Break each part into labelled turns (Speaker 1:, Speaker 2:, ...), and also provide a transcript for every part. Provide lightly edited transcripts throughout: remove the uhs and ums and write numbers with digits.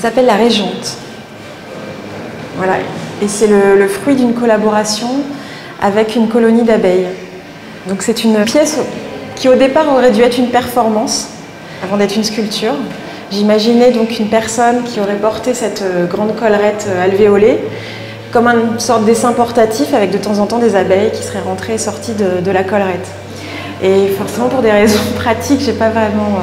Speaker 1: s'appelle La Régente. Voilà. Et c'est le fruit d'une collaboration avec une colonie d'abeilles. Donc c'est une pièce qui au départ aurait dû être une performance, avant d'être une sculpture. J'imaginais donc une personne qui aurait porté cette grande collerette alvéolée comme une sorte dessin portatif avec de temps en temps des abeilles qui seraient rentrées et sorties de la collerette. Et forcément pour des raisons pratiques, j'ai pas vraiment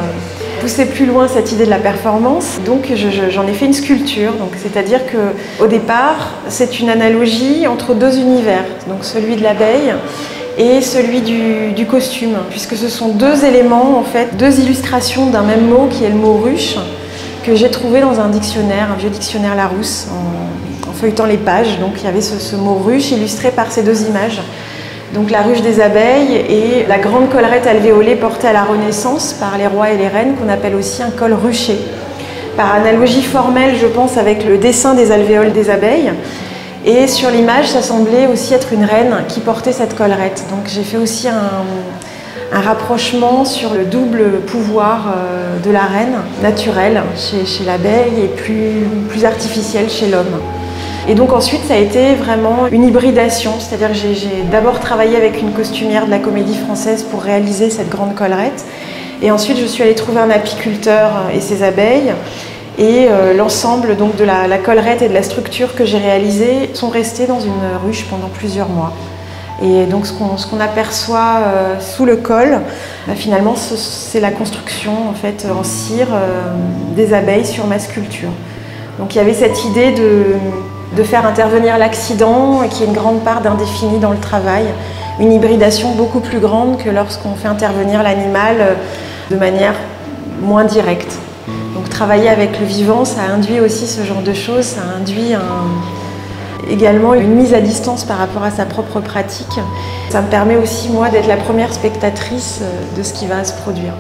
Speaker 1: poussé plus loin cette idée de la performance. Donc j'en ai fait une sculpture. C'est-à-dire qu'au départ, c'est une analogie entre deux univers, donc celui de l'abeille et celui du costume, puisque ce sont deux éléments, en fait, deux illustrations d'un même mot qui est le mot ruche, que j'ai trouvé dans un dictionnaire, un vieux dictionnaire Larousse, en feuilletant les pages. Donc il y avait ce mot ruche illustré par ces deux images. Donc la ruche des abeilles et la grande collerette alvéolée portée à la Renaissance par les rois et les reines, qu'on appelle aussi un col ruché. Par analogie formelle, je pense, avec le dessin des alvéoles des abeilles. Et sur l'image, ça semblait aussi être une reine qui portait cette collerette. Donc j'ai fait aussi un rapprochement sur le double pouvoir de la reine, naturelle chez l'abeille et plus artificielle chez l'homme. Et donc ensuite, ça a été vraiment une hybridation, c'est-à-dire que j'ai d'abord travaillé avec une costumière de la Comédie Française pour réaliser cette grande collerette. Et ensuite, je suis allée trouver un apiculteur et ses abeilles. Et l'ensemble donc de la collerette et de la structure que j'ai réalisée sont restés dans une ruche pendant plusieurs mois. Et donc ce qu'on aperçoit sous le col, finalement, c'est la construction en fait en cire des abeilles sur ma sculpture. Donc il y avait cette idée de faire intervenir l'accident et qu'il y ait une grande part d'indéfini dans le travail, une hybridation beaucoup plus grande que lorsqu'on fait intervenir l'animal de manière moins directe. Donc travailler avec le vivant, ça induit aussi ce genre de choses, ça induit également une mise à distance par rapport à sa propre pratique. Ça me permet aussi, moi, d'être la première spectatrice de ce qui va se produire.